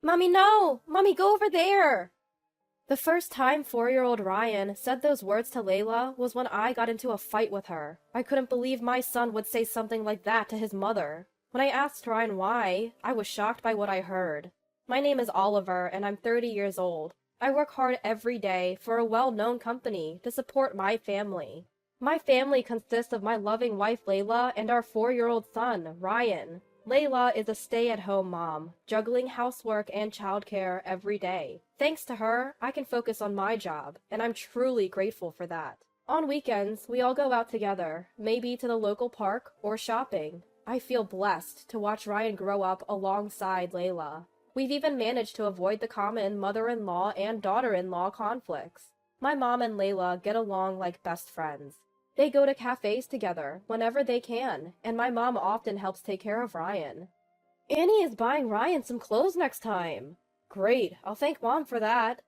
Mommy, no! Mommy, go over there! The first time 4-year-old Ryan said those words to Layla was when I got into a fight with her. I couldn't believe my son would say something like that to his mother. When I asked Ryan why, I was shocked by what I heard. My name is Oliver, and I'm 30 years old. I work hard every day for a well-known company to support my family. My family consists of my loving wife Layla and our 4-year-old son, Ryan. Layla is a stay-at-home mom, juggling housework and childcare every day. Thanks to her, I can focus on my job, and I'm truly grateful for that. On weekends, we all go out together, maybe to the local park or shopping. I feel blessed to watch Ryan grow up alongside Layla. We've even managed to avoid the common mother-in-law and daughter-in-law conflicts. My mom and Layla get along like best friends. They go to cafes together whenever they can, and my mom often helps take care of Ryan. Annie is buying Ryan some clothes next time. Great, I'll thank Mom for that.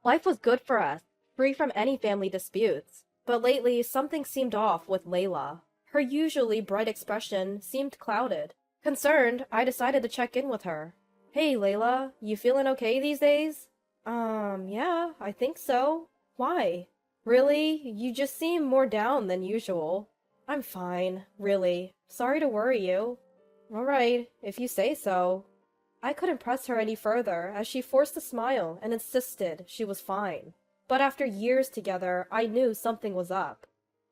Life was good for us, free from any family disputes. But lately, something seemed off with Layla. Her usually bright expression seemed clouded. Concerned, I decided to check in with her. Hey, Layla, you feeling okay these days? Yeah, I think so. Why? Really? You just seem more down than usual. I'm fine, really. Sorry to worry you. Alright, if you say so. I couldn't press her any further as she forced a smile and insisted she was fine. But after years together, I knew something was up.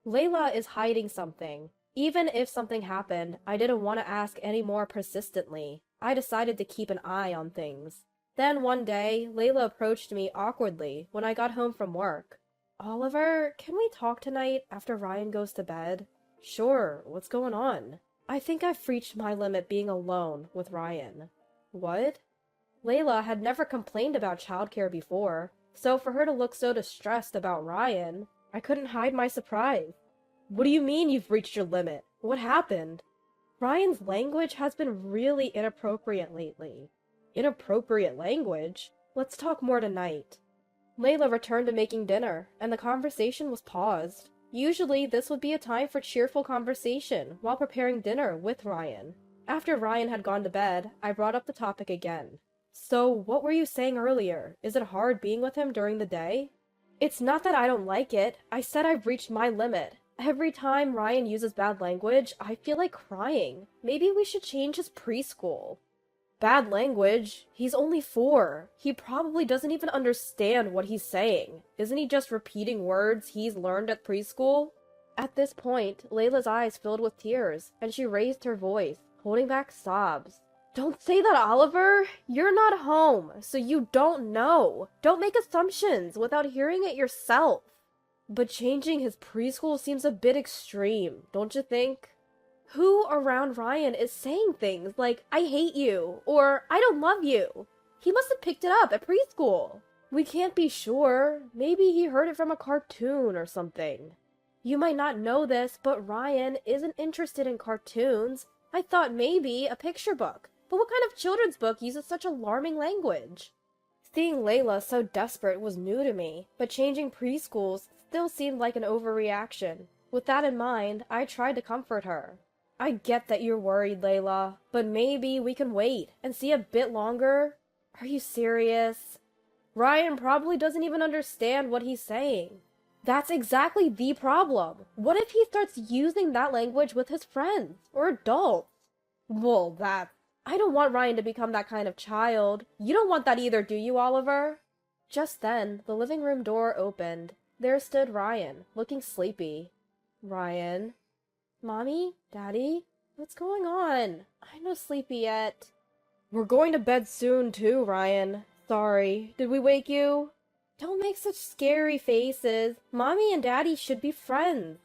Layla is hiding something. Even if something happened, I didn't want to ask any more persistently. I decided to keep an eye on things. Then one day, Layla approached me awkwardly when I got home from work. Oliver, can we talk tonight after Ryan goes to bed? Sure, what's going on? I think I've reached my limit being alone with Ryan. What? Layla had never complained about childcare before, so for her to look so distressed about Ryan, I couldn't hide my surprise. What do you mean you've reached your limit? What happened? Ryan's language has been really inappropriate lately. Inappropriate language? Let's talk more tonight. Layla returned to making dinner, and the conversation was paused. Usually, this would be a time for cheerful conversation while preparing dinner with Ryan. After Ryan had gone to bed, I brought up the topic again. So, what were you saying earlier? Is it hard being with him during the day? It's not that I don't like it. I said I've reached my limit. Every time Ryan uses bad language, I feel like crying. Maybe we should change his preschool. Bad language? He's only 4. He probably doesn't even understand what he's saying. Isn't he just repeating words he's learned at preschool? At this point, Layla's eyes filled with tears, and she raised her voice, holding back sobs. Don't say that, Oliver! You're not home, so you don't know. Don't make assumptions without hearing it yourself. But changing his preschool seems a bit extreme, don't you think? Who around Ryan is saying things like, I hate you, or I don't love you? He must have picked it up at preschool. We can't be sure. Maybe he heard it from a cartoon or something. You might not know this, but Ryan isn't interested in cartoons. I thought maybe a picture book. But what kind of children's book uses such alarming language? Seeing Layla so desperate was new to me, but changing preschools still seemed like an overreaction. With that in mind, I tried to comfort her. I get that you're worried, Layla, but maybe we can wait and see a bit longer. Are you serious? Ryan probably doesn't even understand what he's saying. That's exactly the problem. What if he starts using that language with his friends or adults? Well, I don't want Ryan to become that kind of child. You don't want that either, do you, Oliver? Just then, the living room door opened. There stood Ryan, looking sleepy. Ryan? Mommy? Daddy? What's going on? I'm not sleepy yet. We're going to bed soon, too, Ryan. Sorry. Did we wake you? Don't make such scary faces. Mommy and Daddy should be friends.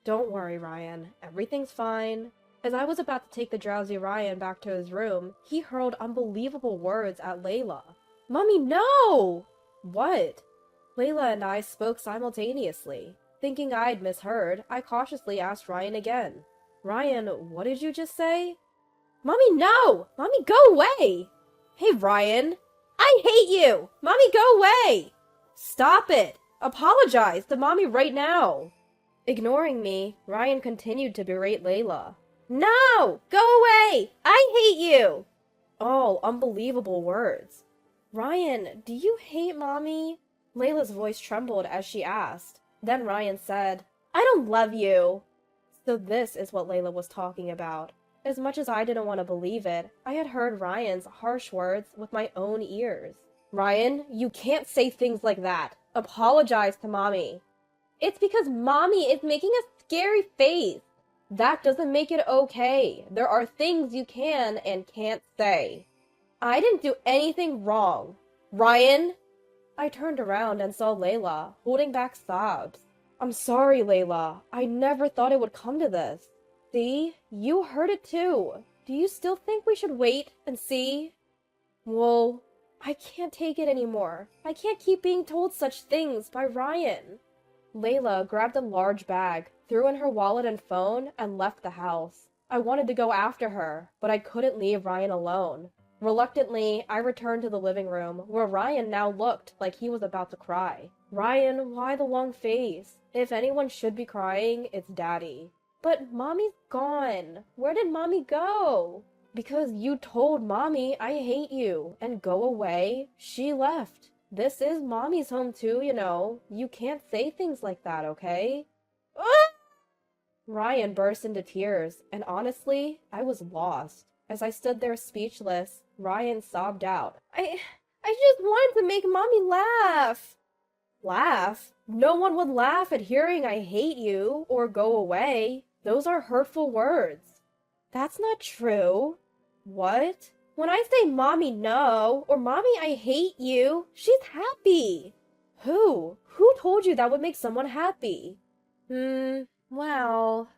Don't worry, Ryan. Everything's fine. As I was about to take the drowsy Ryan back to his room, he hurled unbelievable words at Layla. Mommy, no! What? Layla and I spoke simultaneously. Thinking I'd misheard, I cautiously asked Ryan again. Ryan, what did you just say? Mommy, no! Mommy, go away! Hey, Ryan! I hate you! Mommy, go away! Stop it! Apologize to Mommy right now! Ignoring me, Ryan continued to berate Layla. No! Go away! I hate you! all unbelievable words. Ryan, do you hate Mommy? Layla's voice trembled as she asked. Then Ryan said, I don't love you. So this is what Layla was talking about. As much as I didn't want to believe it, I had heard Ryan's harsh words with my own ears. Ryan, you can't say things like that. Apologize to Mommy. It's because Mommy is making a scary face. That doesn't make it okay. There are things you can and can't say. I didn't do anything wrong. Ryan? I turned around and saw Layla, holding back sobs. I'm sorry, Layla. I never thought it would come to this. See? You heard it too. Do you still think we should wait and see? Well, I can't take it anymore. I can't keep being told such things by Ryan. Layla grabbed a large bag, threw in her wallet and phone, and left the house. I wanted to go after her, but I couldn't leave Ryan alone. Reluctantly, I returned to the living room, where Ryan now looked like he was about to cry. Ryan, why the long face? If anyone should be crying, it's Daddy. But Mommy's gone. Where did Mommy go? Because you told Mommy I hate you and go away, she left. This is Mommy's home too, you know. You can't say things like that, okay? Ah! Ryan burst into tears, and honestly, I was lost. As I stood there speechless, Ryan sobbed out, I just wanted to make Mommy laugh. Laugh? No one would laugh at hearing I hate you or go away. Those are hurtful words. That's not true. What? When I say Mommy no, or Mommy I hate you, she's happy. Who? Who told you that would make someone happy? Well...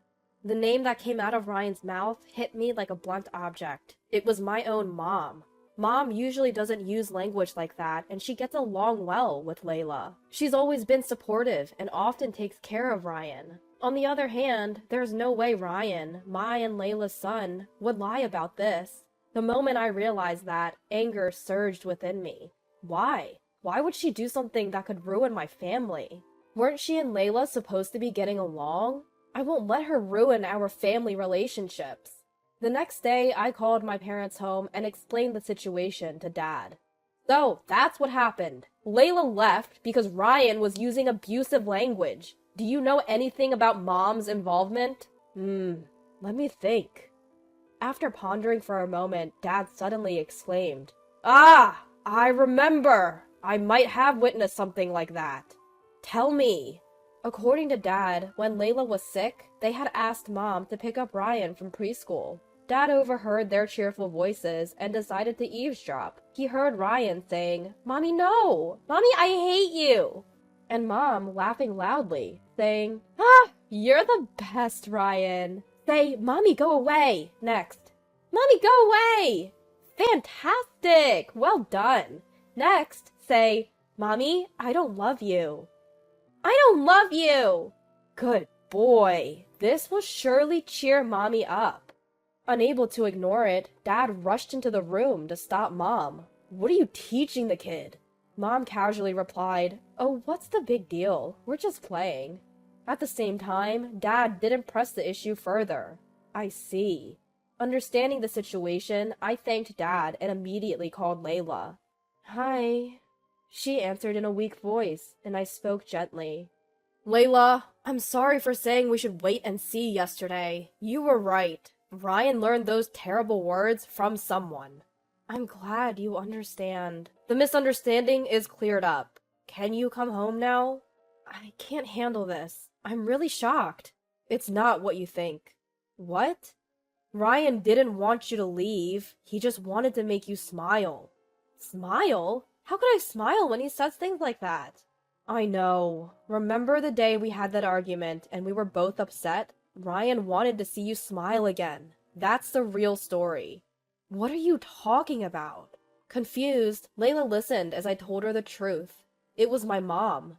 The name that came out of Ryan's mouth hit me like a blunt object. It was my own mom. Mom usually doesn't use language like that, and she gets along well with Layla. She's always been supportive and often takes care of Ryan. On the other hand, there's no way Ryan, my and Layla's son, would lie about this. The moment I realized that, anger surged within me. Why? Why would she do something that could ruin my family? Weren't she and Layla supposed to be getting along? I won't let her ruin our family relationships. The next day, I called my parents home and explained the situation to Dad. So, that's what happened. Layla left because Ryan was using abusive language. Do you know anything about Mom's involvement? Let me think. After pondering for a moment, Dad suddenly exclaimed, Ah! I remember! I might have witnessed something like that. Tell me. According to Dad, when Layla was sick, they had asked Mom to pick up Ryan from preschool. Dad overheard their cheerful voices and decided to eavesdrop. He heard Ryan saying, Mommy, no! Mommy, I hate you! And Mom laughing loudly, saying, Ah, you're the best, Ryan. Say, Mommy, go away, next. Mommy, go away! Fantastic! Well done. Next, say, Mommy, I don't love you. I don't love you! Good boy. This will surely cheer Mommy up. Unable to ignore it, Dad rushed into the room to stop Mom. What are you teaching the kid? Mom casually replied, Oh, what's the big deal? We're just playing. At the same time, Dad didn't press the issue further. I see. Understanding the situation, I thanked Dad and immediately called Layla. Hi. She answered in a weak voice, and I spoke gently. Layla, I'm sorry for saying we should wait and see yesterday. You were right. Ryan learned those terrible words from someone. I'm glad you understand. The misunderstanding is cleared up. Can you come home now? I can't handle this. I'm really shocked. It's not what you think. What? Ryan didn't want you to leave. He just wanted to make you smile. Smile? How could I smile when he says things like that? I know. Remember the day we had that argument and we were both upset? Ryan wanted to see you smile again. That's the real story. What are you talking about? Confused, Layla listened as I told her the truth. It was my mom.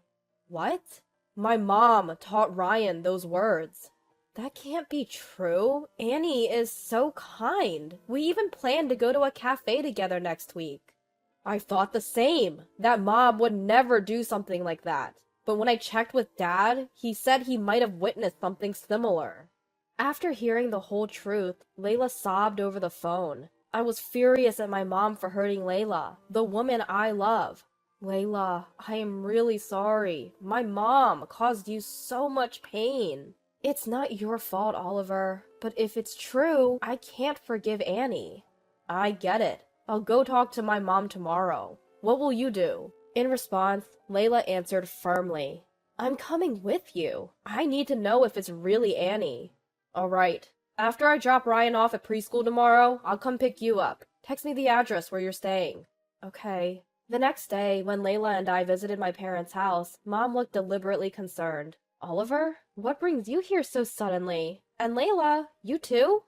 What? My mom taught Ryan those words. That can't be true. Annie is so kind. We even planned to go to a cafe together next week. I thought the same. That mom would never do something like that. But when I checked with Dad, he said he might have witnessed something similar. After hearing the whole truth, Layla sobbed over the phone. I was furious at my mom for hurting Layla, the woman I love. Layla, I am really sorry. My mom caused you so much pain. It's not your fault, Oliver, but if it's true, I can't forgive Annie. I get it. I'll go talk to my mom tomorrow. What will you do? In response, Layla answered firmly, I'm coming with you. I need to know if it's really Annie. All right. After I drop Ryan off at preschool tomorrow, I'll come pick you up. Text me the address where you're staying. Okay. The next day, when Layla and I visited my parents' house, Mom looked deliberately concerned. Oliver, what brings you here so suddenly? And Layla, you too?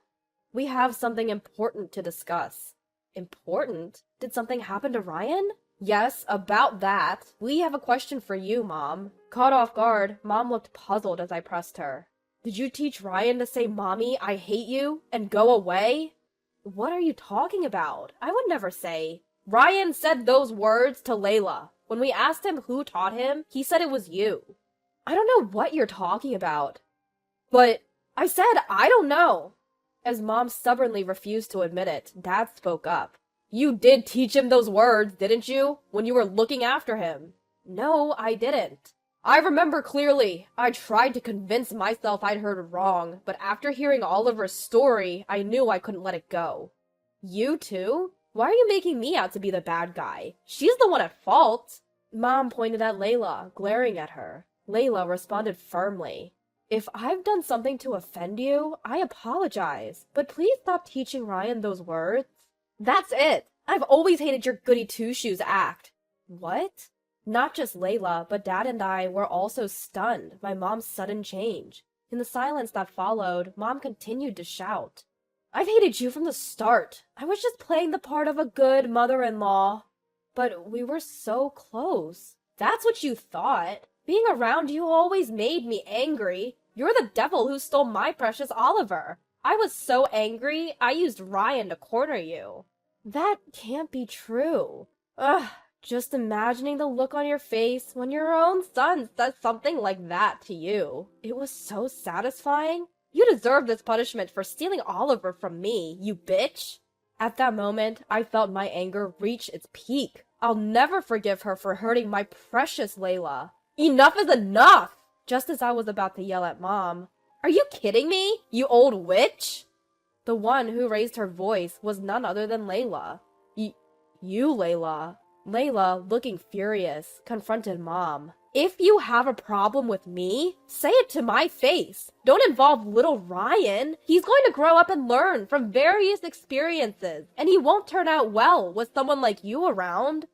We have something important to discuss. Important? Did something happen to Ryan? Yes, about that. We have a question for you, Mom. Caught off guard, Mom looked puzzled as I pressed her. Did you teach Ryan to say, Mommy, I hate you, and go away? What are you talking about? I would never say. Ryan said those words to Layla. When we asked him who taught him, he said it was you. I don't know what you're talking about. But I said I don't know. As Mom stubbornly refused to admit it, Dad spoke up. You did teach him those words, didn't you? When you were looking after him. No, I didn't. I remember clearly. I tried to convince myself I'd heard wrong, but after hearing Oliver's story, I knew I couldn't let it go. You too? Why are you making me out to be the bad guy? She's the one at fault. Mom pointed at Layla, glaring at her. Layla responded firmly. If I've done something to offend you, I apologize, but please stop teaching Ryan those words. That's it. I've always hated your goody two-shoes act. What? Not just Layla, but Dad and I were also stunned by Mom's sudden change. In the silence that followed, Mom continued to shout. I've hated you from the start. I was just playing the part of a good mother-in-law. But we were so close. That's what you thought. Being around you always made me angry. You're the devil who stole my precious Oliver. I was so angry, I used Ryan to corner you. That can't be true. Ugh. Just imagining the look on your face when your own son says something like that to you. It was so satisfying. You deserve this punishment for stealing Oliver from me, you bitch. At that moment, I felt my anger reach its peak. I'll never forgive her for hurting my precious Layla. Enough is enough! Just as I was about to yell at Mom, Are you kidding me, you old witch? The one who raised her voice was none other than Layla. You, Layla. Layla, looking furious, confronted Mom. If you have a problem with me, say it to my face. Don't involve little Ryan. He's going to grow up and learn from various experiences, and he won't turn out well with someone like you around.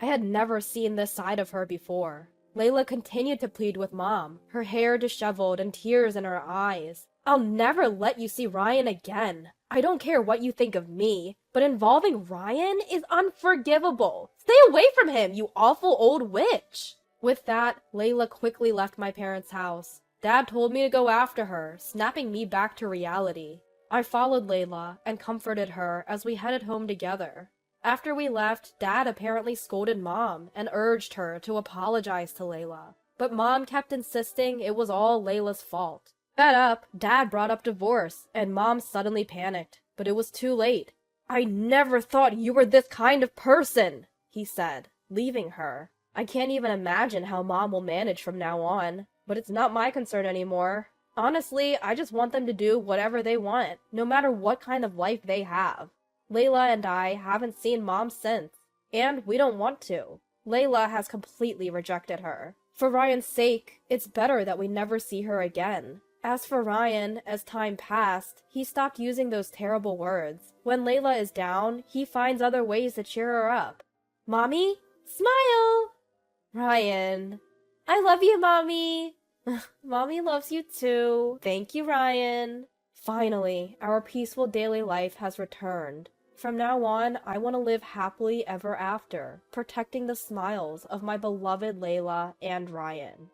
I had never seen this side of her before. Layla continued to plead with Mom, her hair disheveled and tears in her eyes. I'll never let you see Ryan again. I don't care what you think of me, but involving Ryan is unforgivable. Stay away from him, you awful old witch! With that, Layla quickly left my parents' house. Dad told me to go after her, snapping me back to reality. I followed Layla and comforted her as we headed home together. After we left, Dad apparently scolded Mom and urged her to apologize to Layla. But Mom kept insisting it was all Layla's fault. Fed up, Dad brought up divorce, and Mom suddenly panicked. But it was too late. I never thought you were this kind of person, he said, leaving her. I can't even imagine how Mom will manage from now on, but it's not my concern anymore. Honestly, I just want them to do whatever they want, no matter what kind of life they have. Layla and I haven't seen Mom since, and we don't want to. Layla has completely rejected her. For Ryan's sake, it's better that we never see her again. As for Ryan, as time passed, he stopped using those terrible words. When Layla is down, he finds other ways to cheer her up. Mommy? Smile! Ryan. I love you, Mommy. Mommy loves you too. Thank you, Ryan. Finally, our peaceful daily life has returned. From now on, I want to live happily ever after, protecting the smiles of my beloved Layla and Ryan.